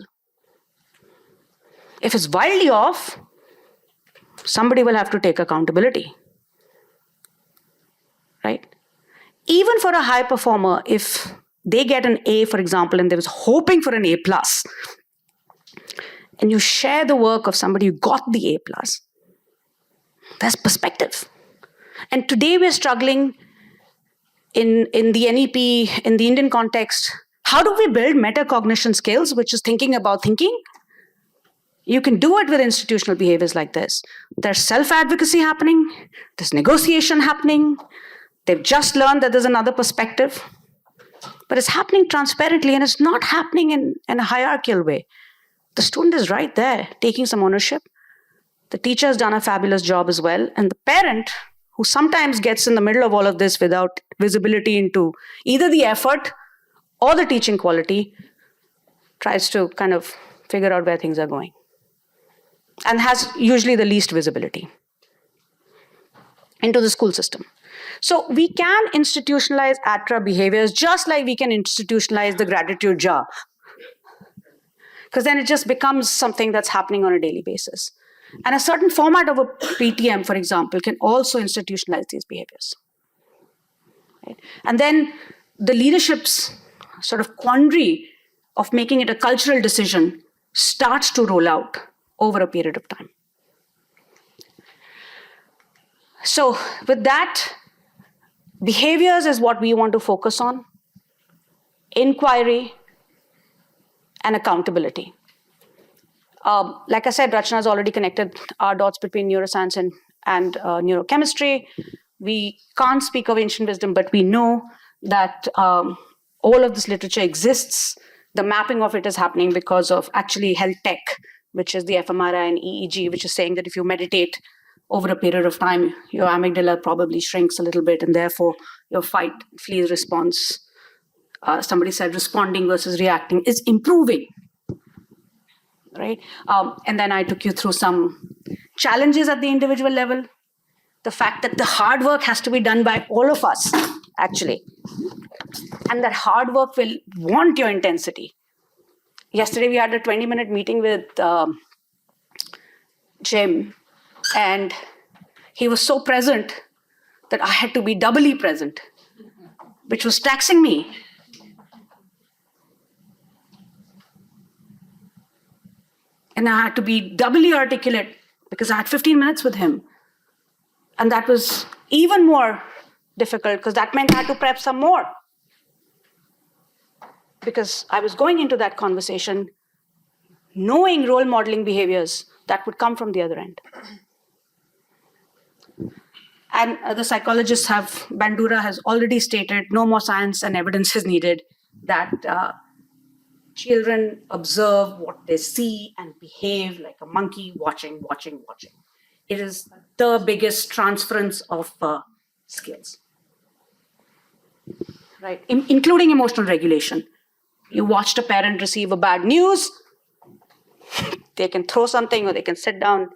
If it's wildly off, somebody will have to take accountability, right? Even for a high performer, if they get an A, for example, and they was hoping for an A+, and you share the work of somebody who got the A+, that's perspective. And today we're struggling in the NEP, in the Indian context. How do we build metacognition skills, which is thinking about thinking? You can do it with institutional behaviors like this. There's self-advocacy happening. There's negotiation happening. They've just learned that there's another perspective. But it's happening transparently, and it's not happening in a hierarchical way. The student is right there, taking some ownership. The teacher has done a fabulous job as well. And the parent, who sometimes gets in the middle of all of this without visibility into either the effort or the teaching quality, tries to kind of figure out where things are going. And has usually the least visibility into the school system. So we can institutionalize ATRA behaviors just like we can institutionalize the gratitude jar. Because then it just becomes something that's happening on a daily basis. And a certain format of a PTM, for example, can also institutionalize these behaviors. Right? And then the leadership's sort of quandary of making it a cultural decision starts to roll out over a period of time. So with that, behaviors is what we want to focus on. Inquiry and accountability. Like I said, Rachna has already connected our dots between neuroscience and neurochemistry. We can't speak of ancient wisdom, but we know that all of this literature exists. The mapping of it is happening because of actually health tech, which is the fMRI and EEG, which is saying that if you meditate over a period of time, your amygdala probably shrinks a little bit, and therefore your fight, flee response, somebody said responding versus reacting, is improving. Right? And then I took you through some challenges at the individual level. The fact that the hard work has to be done by all of us, actually. And that hard work will want your intensity. Yesterday, we had a 20-minute meeting with Jim, and he was so present that I had to be doubly present, which was taxing me. And I had to be doubly articulate because I had 15 minutes with him. And that was even more difficult because that meant I had to prep some more. Because I was going into that conversation knowing role modeling behaviors that would come from the other end. And the psychologists have, Bandura has already stated, no more science and evidence is needed, that children observe what they see and behave like a monkey watching. It is the biggest transference of skills, right? Including emotional regulation. You watched a parent receive a bad news, they can throw something or they can sit down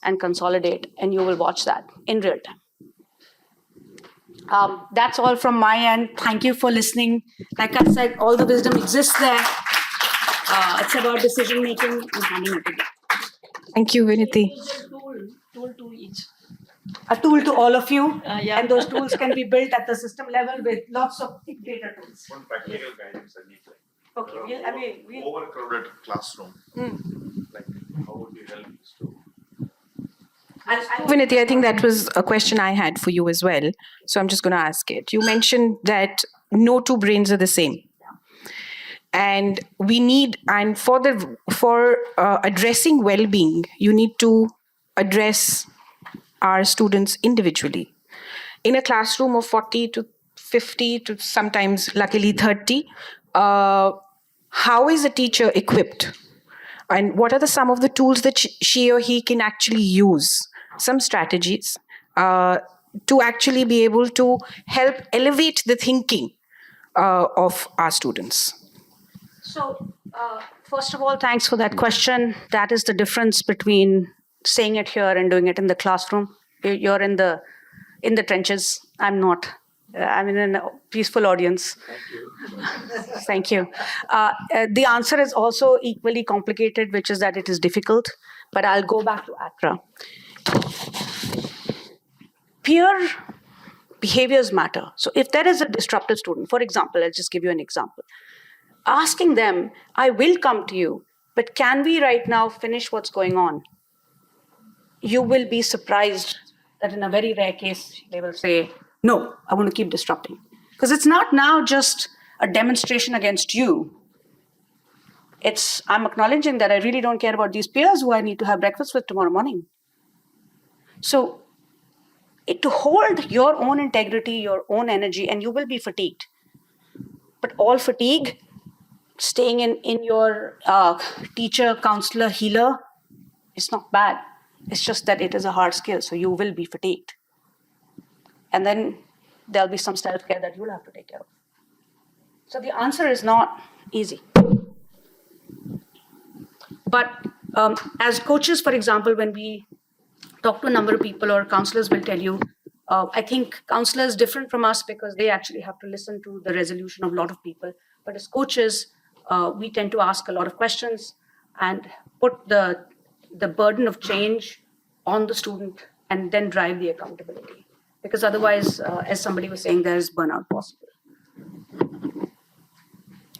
and consolidate, and you will watch that in real time. That's all from my end. Thank you for listening. Like I said, all the wisdom exists there. It's about decision making and handing it together. Thank you, Vinity. Tool to each. A tool to all of you, Yeah. and those tools can be built at the system level with lots of big data tools. One practical guidance I need. Okay, we'll Overcrowded classroom. Like, how would you help this to? Vinity, I think that was a question I had for you as well. So I'm just going to ask it. You mentioned that no two brains are the same. And we need, and for addressing well-being, you need to address our students individually. In a classroom of 40 to 50 to sometimes luckily 30, how is a teacher equipped? And what are some of the tools that she or he can actually use? Some strategies to actually be able to help elevate the thinking of our students. So, first of all, thanks for that question. That is the difference between saying it here and doing it in the classroom. You're in the trenches. I'm not. I'm in a peaceful audience. Thank you. The answer is also equally complicated, which is that it is difficult. But I'll go back to ACRA. Peer behaviors matter. So if there is a disruptive student, for example, I'll just give you an example. Asking them, I will come to you, but can we right now finish what's going on? You will be surprised that in a very rare case, they will say, no, I want to keep disrupting. Because it's not now just a demonstration against you. I'm acknowledging that I really don't care about these peers who I need to have breakfast with tomorrow morning. So to hold your own integrity, your own energy, and you will be fatigued. But all fatigue, staying in your teacher, counselor, healer, is not bad. It's just that it is a hard skill, so you will be fatigued. And then there'll be some self-care that you'll have to take care of. So the answer is not easy. But as coaches, for example, when we talk to a number of people, or counselors will tell you, I think counselors are different from us because they actually have to listen to the resolution of a lot of people. But as coaches, we tend to ask a lot of questions and put the burden of change on the student and then drive the accountability. Because otherwise, as somebody was saying, there is burnout possible.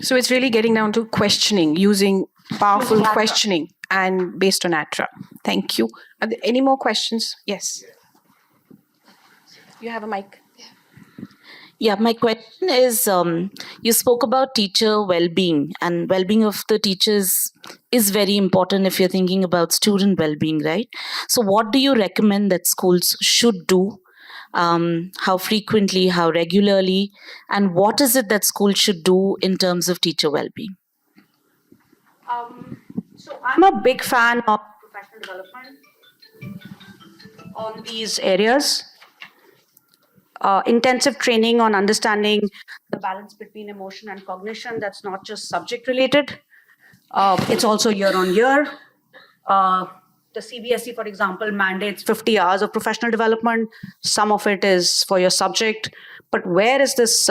So it's really getting down to questioning, using powerful Using ATRA. questioning and based on ATRA. Thank you. Are there any more questions? Yes. You have a mic. Yeah, my question is, you spoke about teacher well-being, and well-being of the teachers is very important if you're thinking about student well-being, right? So what do you recommend that schools should do? How frequently, how regularly, and what is it that schools should do in terms of teacher well-being? So I'm a big fan of professional development on these areas. Intensive training on understanding the balance between emotion and cognition. That's not just subject related. It's also year on year. The CBSE, for example, mandates 50 hours of professional development. Some of it is for your subject. But where is this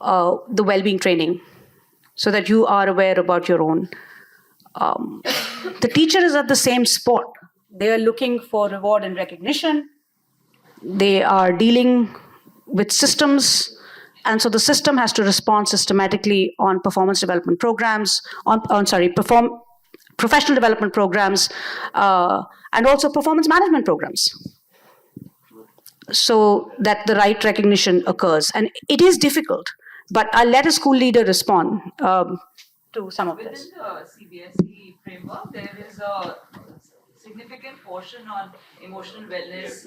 the well-being training so that you are aware about your own. The teacher is at the same spot. They are looking for reward and recognition. They are dealing with systems, and so the system has to respond systematically on performance development programs, professional development programs, and also performance management programs, so that the right recognition occurs. And it is difficult, but I'll let a school leader respond to some of this. Within the CBSE framework, there is a significant portion on emotional wellness,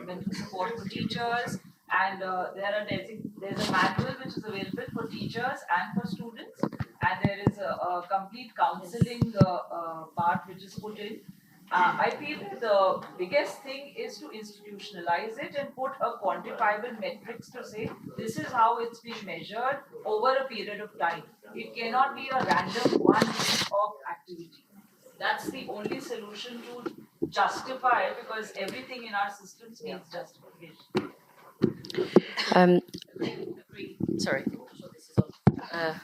mental support for teachers, and there's a manual which is available for teachers and for students, and there is a complete counseling part which is put in. I feel that the biggest thing is to institutionalize it and put a quantifiable metrics to say this is how it's being measured over a period of time. It cannot be a random one of activity. That's the only solution to justify it, because everything in our systems needs justification. Sorry. Okay,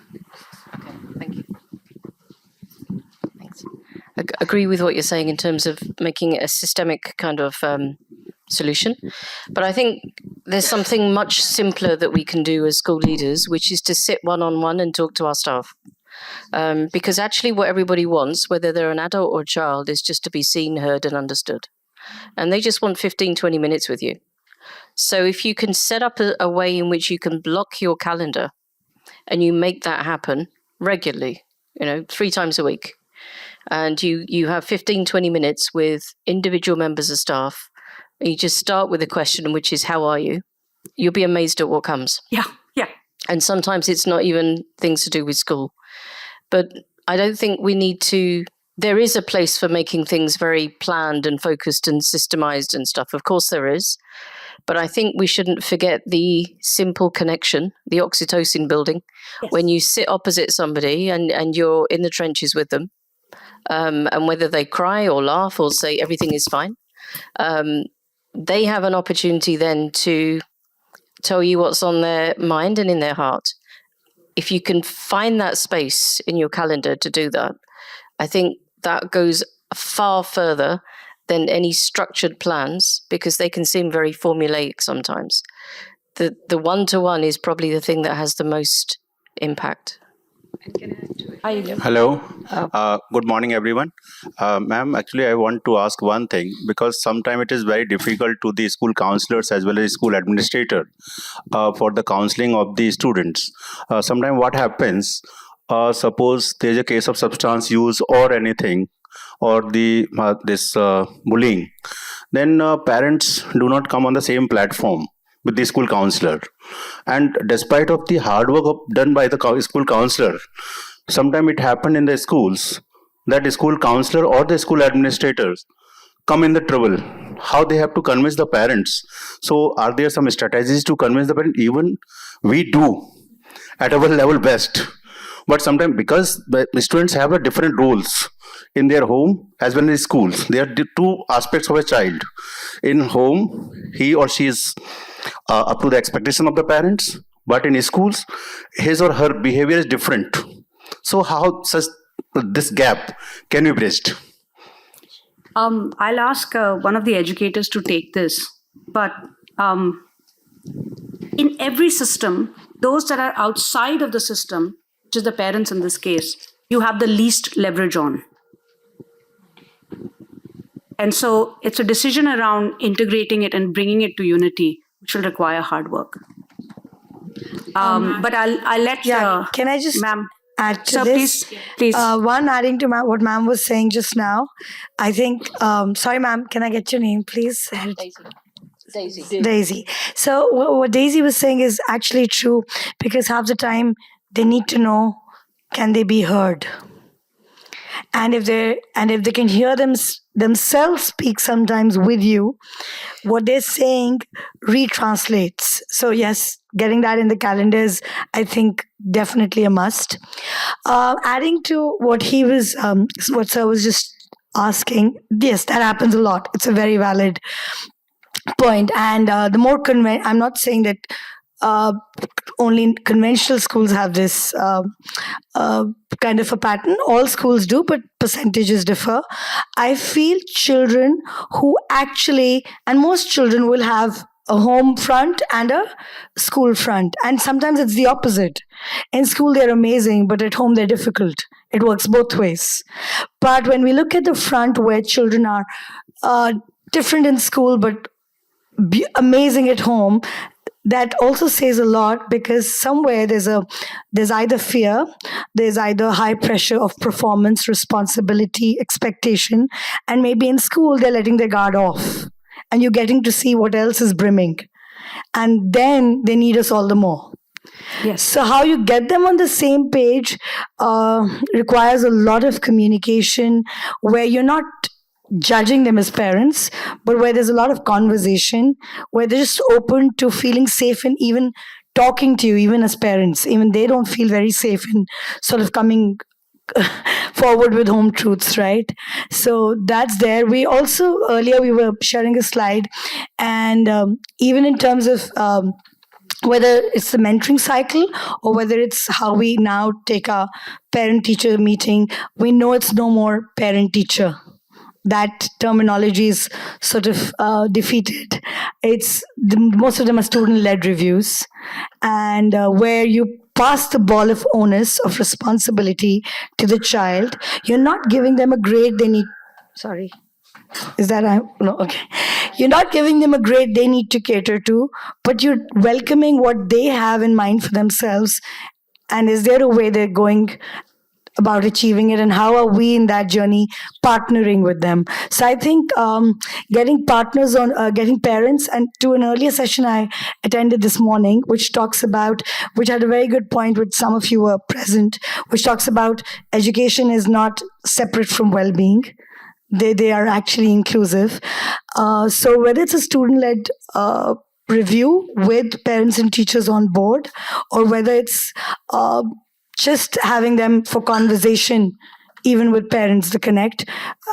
thank you. Thanks. Agree with what you're saying in terms of making it a systemic kind of solution. But I think there's something much simpler that we can do as school leaders, which is to sit one-on-one and talk to our staff. Because actually what everybody wants, whether they're an adult or a child, is just to be seen, heard and understood. And they just want 15, 20 minutes with you. So if you can set up a way in which you can block your calendar and you make that happen regularly, 3 times a week, and you have 15, 20 minutes with individual members of staff, and you just start with a question, which is, how are you? You'll be amazed at what comes. Yeah. And sometimes it's not even things to do with school. But I don't think we need to, there is a place for making things very planned and focused and systemized and stuff. Of course there is. But I think we shouldn't forget the simple connection, the oxytocin building, when you sit opposite somebody and you're in the trenches with them, and whether they cry or laugh or say everything is fine, they have an opportunity then to tell you what's on their mind and in their heart. If you can find that space in your calendar to do that, I think that goes far further than any structured plans, because they can seem very formulaic sometimes. The one-to-one is probably the thing that has the most impact. Hello. Good morning, everyone. Ma'am, actually, I want to ask one thing, because sometimes it is very difficult to the school counselors as well as school administrator for the counseling of the students. Sometimes what happens, suppose there is a case of substance use or anything, or this bullying, then parents do not come on the same platform with the school counselor. And despite of the hard work done by the school counselor, sometimes it happened in the schools that the school counselor or the school administrators come in the trouble. How they have to convince the parents? So are there some strategies to convince the parents? Even we do at our level best. But sometimes, because the students have a different roles in their home as well as schools. There are 2 aspects of a child. In home, he or she is up to the expectation of the parents, but in schools, his or her behavior is different. So how such this gap can be bridged? I'll ask one of the educators to take this, but in every system, those that are outside of the system, which is the parents in this case, you have the least leverage on. And so it's a decision around integrating it and bringing it to unity, which will require hard work. But I'll let can I just ma'am add to so this? Please. One, adding to what ma'am was saying just now, I think, sorry ma'am, can I get your name please? Daisy. So what Daisy was saying is actually true, because half the time they need to know, can they be heard? And if they can hear themselves speak sometimes with you, what they're saying retranslates. So yes, getting that in the calendar is, I think, definitely a must. Adding to what what Sir was just asking, yes, that happens a lot. It's a very valid point. And the more I'm not saying that only conventional schools have this kind of a pattern. All schools do, but percentages differ. I feel children who actually, and most children will have a home front and a school front. And sometimes it's the opposite. In school, they're amazing, but at home, they're difficult. It works both ways. But when we look at the front where children are different in school, but amazing at home, that also says a lot, because somewhere there's either fear, there's either high pressure of performance, responsibility, expectation, and maybe in school they're letting their guard off, and you're getting to see what else is brimming, and then they need us all the more. Yes. So how you get them on the same page requires a lot of communication, where you're not judging them as parents, but where there's a lot of conversation, where they're just open to feeling safe and even talking to you, even as parents. Even they don't feel very safe in sort of coming forward with home truths, right? So that's there. We also, earlier we were sharing a slide, and even in terms of whether it's the mentoring cycle or whether it's how we now take our parent-teacher meeting, we know it's no more parent-teacher. That terminology is sort of defeated. Most of them are student-led reviews, and where you pass the ball of onus, of responsibility to the child. You're not giving them a grade they need. Sorry. Is that no? Okay. You're not giving them a grade they need to cater to, but you're welcoming what they have in mind for themselves. And is there a way they're going about achieving it, and how are we in that journey partnering with them? So I think getting partners on, getting parents, and to an earlier session I attended this morning, which had a very good point, which some of you were present, which talks about education is not separate from well-being. They are actually inclusive. So whether it's a student-led review with parents and teachers on board, or whether it's just having them for conversation, even with parents to connect,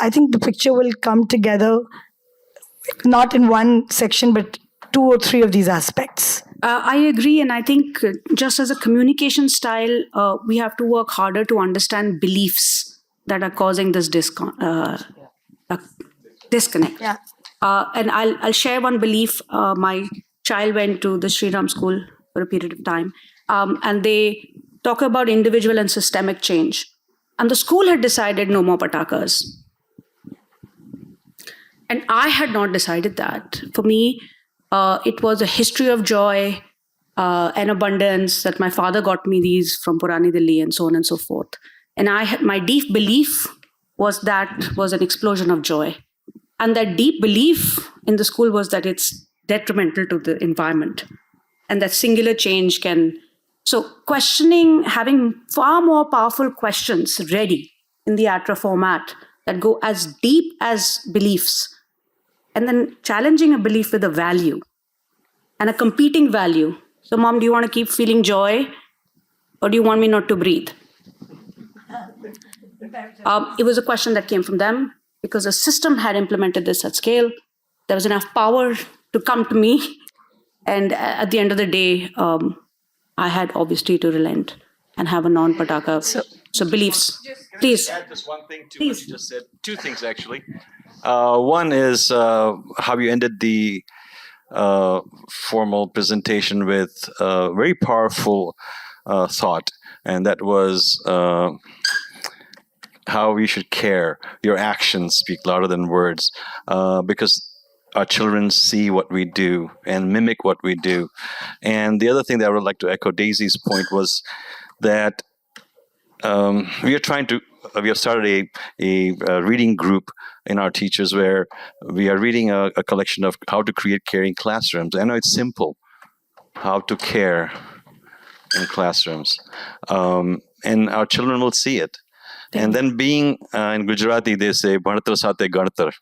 I think the picture will come together, not in one section, but 2 or 3 of these aspects. I agree, and I think just as a communication style, we have to work harder to understand beliefs that are causing this disconnect. Yeah. And I'll share one belief. My child went to the Sri Ram school for a period of time, and they talk about individual and systemic change. And the school had decided no more patakas. And I had not decided that. For me, it was a history of joy and abundance, that my father got me these from Purani Delhi and so on and so forth. And my deep belief was that was an explosion of joy. And that deep belief in the school was that it's detrimental to the environment, and that singular change can... So questioning, having far more powerful questions ready in the ATRA format that go as deep as beliefs, and then challenging a belief with a value and a competing value. So, Mom, do you want to keep feeling joy, or do you want me not to breathe? It was a question that came from them, because the system had implemented this at scale. There was enough power to come to me. And at the end of the day, I had obviously to relent and have a non-pataka. So beliefs. Please. Add just one thing to what you just said. 2 things, actually. One is how you ended the formal presentation with a very powerful thought, and that was how we should care. Your actions speak louder than words, because our children see what we do and mimic what we do. And the other thing that I would like to echo Daisy's point was that we have started a reading group in our teachers, where we are reading a collection of how to create caring classrooms. I know it's simple, how to care in classrooms. And our children will see it. And then being in Gujarati, they say, "Bhanatar sate ganatar."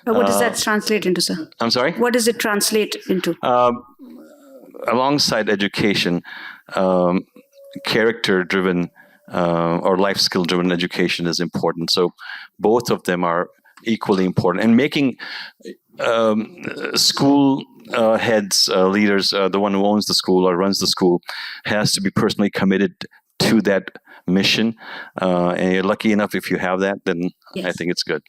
What does that translate into, sir? I'm sorry? What does it translate into? Alongside education, character-driven or life skill-driven education is important. So both of them are equally important. And making school heads, leaders, the one who owns the school or runs the school, has to be personally committed to that mission. And you're lucky enough if you have that, then I think it's good.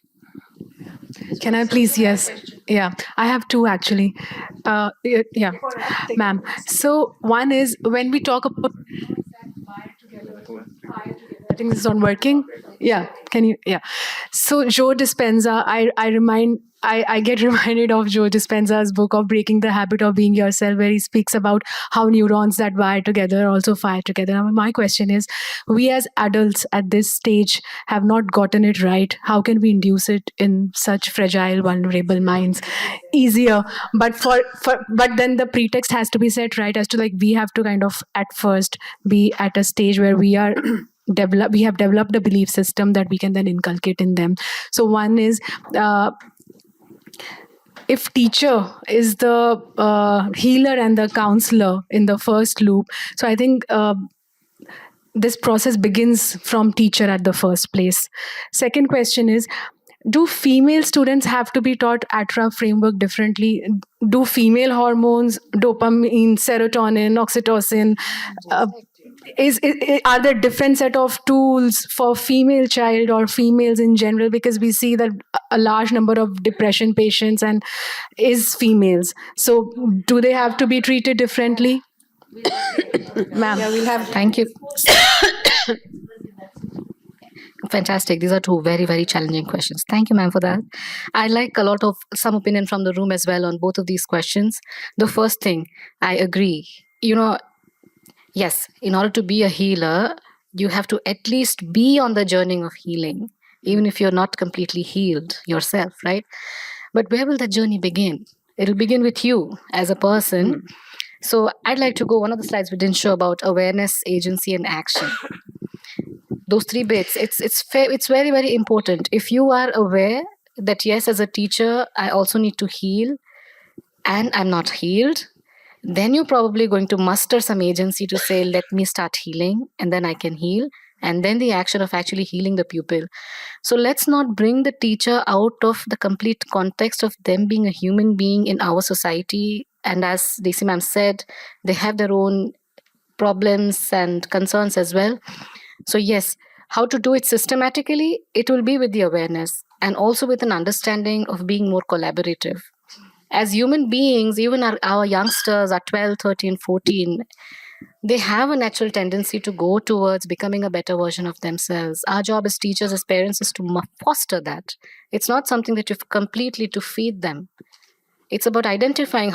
Can I please? Yes. Yeah. I have two actually. Yeah, ma'am. So one is when we talk about. I think this is not working. Yeah. Can you? Yeah. So Joe Dispenza, I get reminded of Joe Dispenza's book of Breaking the Habit of Being Yourself, where he speaks about how neurons that wire together also fire together. Now, my question is, we as adults at this stage have not gotten it right. How can we induce it in such fragile, vulnerable minds? Easier, but but then the pretext has to be set right as to like we have to kind of at first be at a stage where we are we have developed a belief system that we can then inculcate in them. So one is if teacher is the healer and the counselor in the first loop, so I think this process begins from teacher at the first place. Second question is, do female students have to be taught ATRA framework differently? Do female hormones, dopamine, serotonin, oxytocin, are there different set of tools for female child or females in general? Because we see that a large number of depression patients and is females. So do they have to be treated differently? Ma'am. Yeah, we'll have. Thank you. Fantastic. These are two very, very challenging questions. Thank you, ma'am, for that. I like a lot of some opinion from the room as well on both of these questions. The first thing, I agree. Yes, in order to be a healer, you have to at least be on the journey of healing, even if you're not completely healed yourself, right? But where will that journey begin? It'll begin with you as a person. So I'd like to go, one of the slides we didn't show about awareness, agency, and action. Those three bits, it's very, very important. If you are aware that, yes, as a teacher, I also need to heal and I'm not healed, then you're probably going to muster some agency to say, let me start healing, and then I can heal. And then the action of actually healing the pupil. So let's not bring the teacher out of the complete context of them being a human being in our society. And as Desi ma'am said, they have their own problems and concerns as well. So yes, how to do it systematically, it will be with the awareness and also with an understanding of being more collaborative. As human beings, even our youngsters are 12, 13, 14, they have a natural tendency to go towards becoming a better version of themselves. Our job as teachers, as parents, is to foster that. It's not something that you've completely to feed them. It's about identifying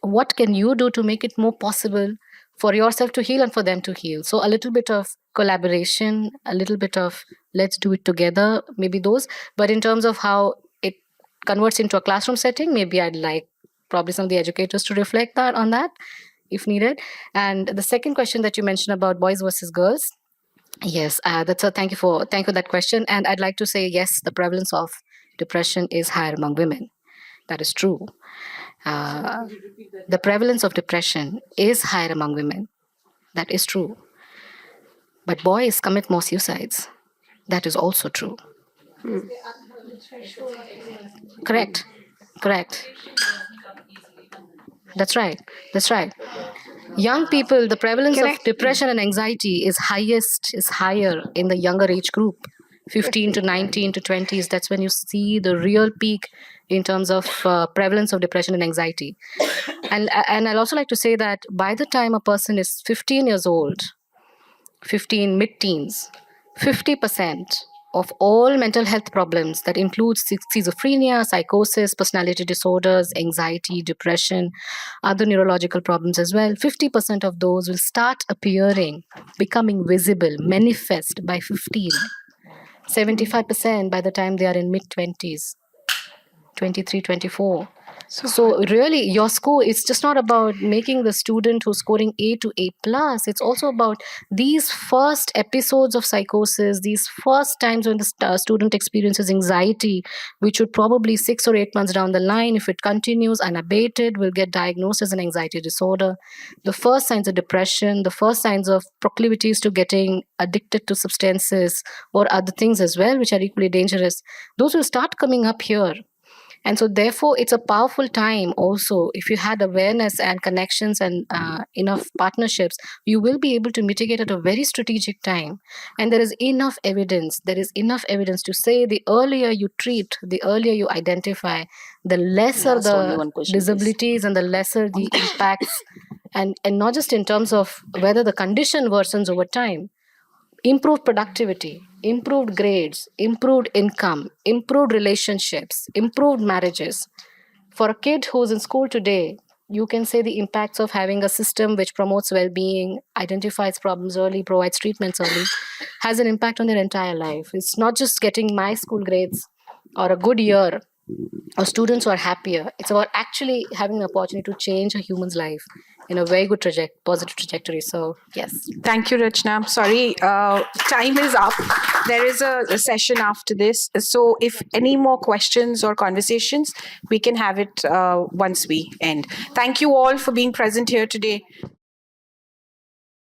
what can you do to make it more possible for yourself to heal and for them to heal. So a little bit of collaboration, a little bit of let's do it together, maybe those. But in terms of how it converts into a classroom setting, maybe I'd like probably some of the educators to reflect on that if needed. And the second question that you mentioned about boys versus girls, yes, thank you for that question. And I'd like to say, yes, the prevalence of depression is higher among women. That is true. The prevalence of depression is higher among women. That is true. But boys commit more suicides. That is also true. Correct. That's right. Young people, the prevalence of depression and anxiety is higher in the younger age group. 15 to 19 to 20s, that's when you see the real peak in terms of prevalence of depression and anxiety. And I'd also like to say that by the time a person is 15 years old, 15, mid-teens, 50% of all mental health problems that includes schizophrenia, psychosis, personality disorders, anxiety, depression, other neurological problems as well, 50% of those will start appearing, becoming visible, manifest by 15. 75% by the time they are in mid-20s, 23, 24. So really, your score, it's just not about making the student who's scoring A to A+. It's also about these first episodes of psychosis, these first times when the student experiences anxiety, which would probably 6 or 8 months down the line, if it continues unabated, will get diagnosed as an anxiety disorder. The first signs of depression, the first signs of proclivities to getting addicted to substances or other things as well, which are equally dangerous, those will start coming up here. And so, therefore, it's a powerful time also. If you had awareness and connections and enough partnerships, you will be able to mitigate at a very strategic time. And there is enough evidence. There is enough evidence to say the earlier you treat, the earlier you identify, the lesser Last only the one question, disabilities and the lesser the impacts. And not just in terms of whether the condition worsens over time. Improved productivity, improved grades, improved income, improved relationships, improved marriages. For a kid who's in school today, you can say the impacts of having a system which promotes well-being, identifies problems early, provides treatments early, has an impact on their entire life. It's not just getting my school grades or a good year or students who are happier. It's about actually having the opportunity to change a human's life in a very good positive trajectory. So, yes. Thank you, Rachna. I'm sorry, time is up. There is a session after this. So if any more questions or conversations, we can have it once we end. Thank you all for being present here today.